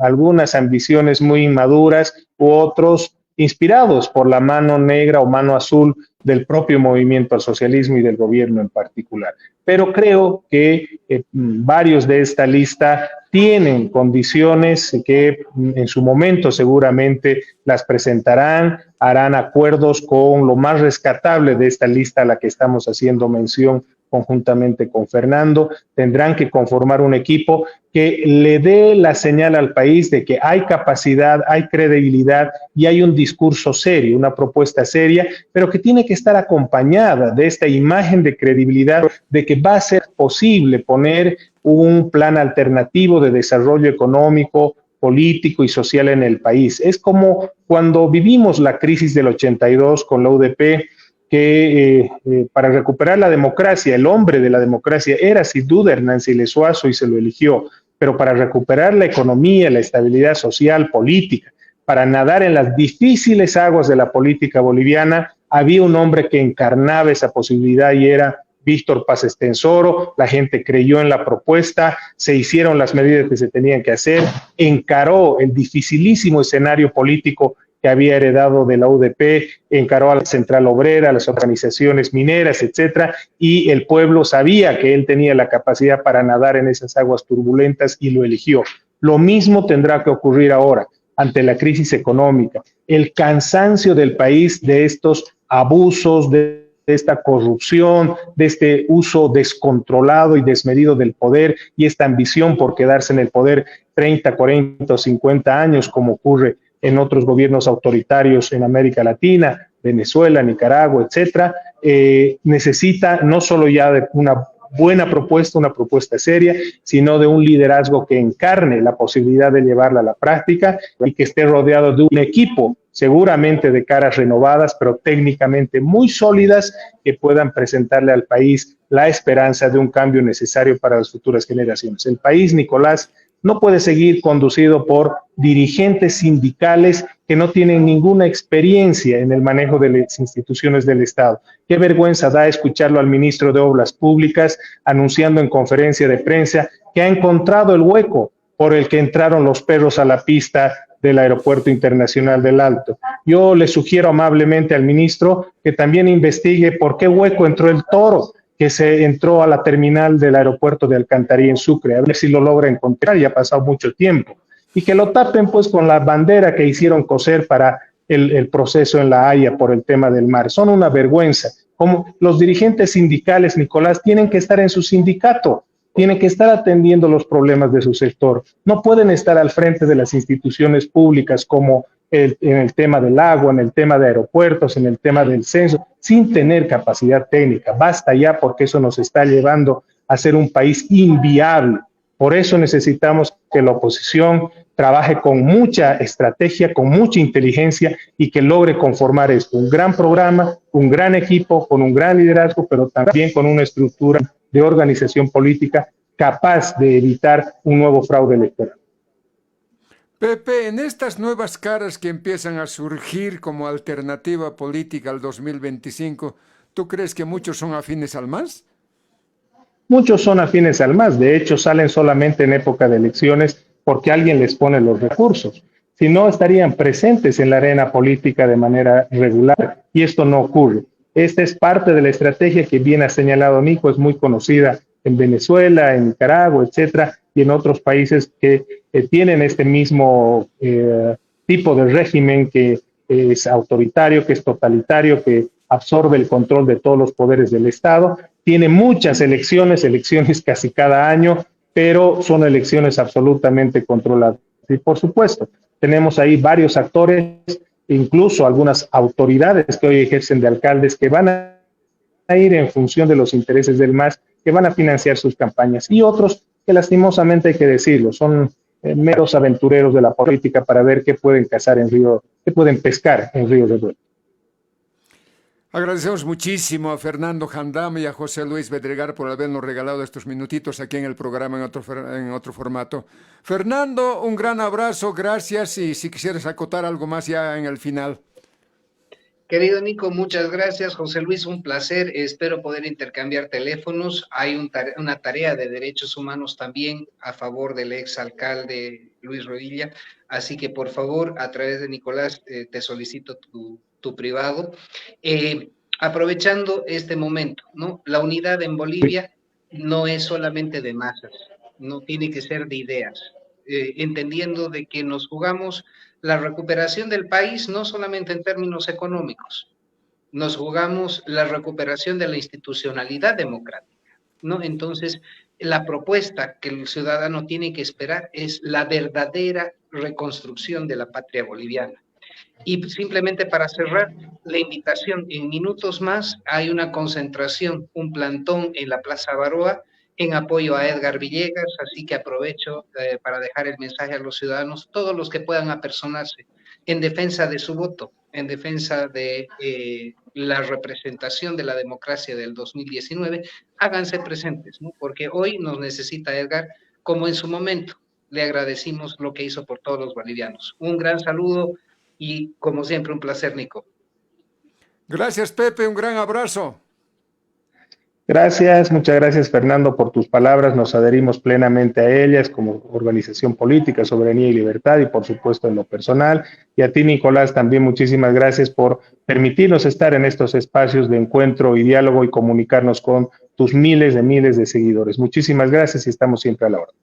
algunas ambiciones muy inmaduras u otros inspirados por la mano negra o mano azul del propio movimiento al socialismo y del gobierno en particular. Pero creo que varios de esta lista tienen condiciones que en su momento seguramente las presentarán, harán acuerdos con lo más rescatable de esta lista a la que estamos haciendo mención conjuntamente con Fernando, tendrán que conformar un equipo que le dé la señal al país de que hay capacidad, hay credibilidad y hay un discurso serio, una propuesta seria, pero que tiene que estar acompañada de esta imagen de credibilidad de que va a ser posible poner un plan alternativo de desarrollo económico, político y social en el país. Es como cuando vivimos la crisis del 82 con la UDP, que para recuperar la democracia, el hombre de la democracia era sin duda Hernán Siles Suazo y se lo eligió, pero para recuperar la economía, la estabilidad social, política, para nadar en las difíciles aguas de la política boliviana, había un hombre que encarnaba esa posibilidad y era Víctor Paz Estenssoro. La gente creyó en la propuesta, se hicieron las medidas que se tenían que hacer, encaró el dificilísimo escenario político que había heredado de la UDP, encaró a la Central Obrera, a las organizaciones mineras, etcétera, y el pueblo sabía que él tenía la capacidad para nadar en esas aguas turbulentas y lo eligió. Lo mismo tendrá que ocurrir ahora ante la crisis económica, el cansancio del país de estos abusos, de esta corrupción, de este uso descontrolado y desmedido del poder y esta ambición por quedarse en el poder 30, 40 o 50 años, como ocurre en otros gobiernos autoritarios en América Latina, Venezuela, Nicaragua, etcétera, necesita no solo ya de una buena propuesta, una propuesta seria, sino de un liderazgo que encarne la posibilidad de llevarla a la práctica y que esté rodeado de un equipo, seguramente de caras renovadas, pero técnicamente muy sólidas, que puedan presentarle al país la esperanza de un cambio necesario para las futuras generaciones. El país, Nicolás, no puede seguir conducido por dirigentes sindicales que no tienen ninguna experiencia en el manejo de las instituciones del Estado. Qué vergüenza da escucharlo al ministro de Obras Públicas anunciando en conferencia de prensa que ha encontrado el hueco por el que entraron los perros a la pista del Aeropuerto Internacional del Alto. Yo le sugiero amablemente al ministro que también investigue por qué hueco entró el toro que se entró a la terminal del aeropuerto de Alcantarilla en Sucre, a ver si lo logra encontrar, ya ha pasado mucho tiempo, y que lo tapen pues con la bandera que hicieron coser para el proceso en La Haya por el tema del mar. Son una vergüenza. Como los dirigentes sindicales, Nicolás, tienen que estar en su sindicato, tienen que estar atendiendo los problemas de su sector, no pueden estar al frente de las instituciones públicas como en el tema del agua, en el tema de aeropuertos, en el tema del censo, sin tener capacidad técnica. Basta ya, porque eso nos está llevando a ser un país inviable. Por eso necesitamos que la oposición trabaje con mucha estrategia, con mucha inteligencia y que logre conformar esto. Un gran programa, un gran equipo, con un gran liderazgo, pero también con una estructura de organización política capaz de evitar un nuevo fraude electoral. Pepe, en estas nuevas caras que empiezan a surgir como alternativa política al 2025, ¿tú crees que muchos son afines al MAS? Muchos son afines al MAS, de hecho salen solamente en época de elecciones porque alguien les pone los recursos. Si no, estarían presentes en la arena política de manera regular y esto no ocurre. Esta es parte de la estrategia que bien ha señalado Nico, es muy conocida en Venezuela, en Nicaragua, etcétera, y en otros países que tienen este mismo tipo de régimen que es autoritario, que es totalitario, que absorbe el control de todos los poderes del Estado. Tiene muchas elecciones casi cada año, pero son elecciones absolutamente controladas. Y por supuesto, tenemos ahí varios actores, incluso algunas autoridades que hoy ejercen de alcaldes, que van a ir en función de los intereses del MAS, que van a financiar sus campañas, y otros que lastimosamente hay que decirlo, son meros aventureros de la política para ver qué pueden cazar en Río, qué pueden pescar en Río Revuelto. Agradecemos muchísimo a Fernando Jandam y a José Luis Bedregar por habernos regalado estos minutitos aquí en el programa en otro formato. Fernando, un gran abrazo, gracias, y si quisieras acotar algo más ya en el final. Querido Nico, muchas gracias. José Luis, un placer. Espero poder intercambiar teléfonos. Hay una tarea de derechos humanos también a favor del exalcalde Luis Rodilla. Así que, por favor, a través de Nicolás, te solicito tu privado. Aprovechando este momento, ¿no? La unidad en Bolivia no es solamente de masas, no tiene que ser de ideas. Entendiendo de que nos jugamos la recuperación del país no solamente en términos económicos, nos jugamos la recuperación de la institucionalidad democrática, ¿no? Entonces, la propuesta que el ciudadano tiene que esperar es la verdadera reconstrucción de la patria boliviana. Y simplemente para cerrar, la invitación, en minutos más hay una concentración, un plantón en la Plaza Baroa, en apoyo a Edgar Villegas, así que aprovecho para dejar el mensaje a los ciudadanos, todos los que puedan apersonarse en defensa de su voto, en defensa de la representación de la democracia del 2019, háganse presentes, ¿no? Porque hoy nos necesita Edgar, como en su momento le agradecimos lo que hizo por todos los bolivianos. Un gran saludo y, como siempre, un placer, Nico. Gracias, Pepe, un gran abrazo. Gracias, muchas gracias, Fernando, por tus palabras. Nos adherimos plenamente a ellas como organización política, Soberanía y Libertad, y por supuesto en lo personal. Y a ti, Nicolás, también muchísimas gracias por permitirnos estar en estos espacios de encuentro y diálogo y comunicarnos con tus miles de seguidores. Muchísimas gracias y estamos siempre a la orden.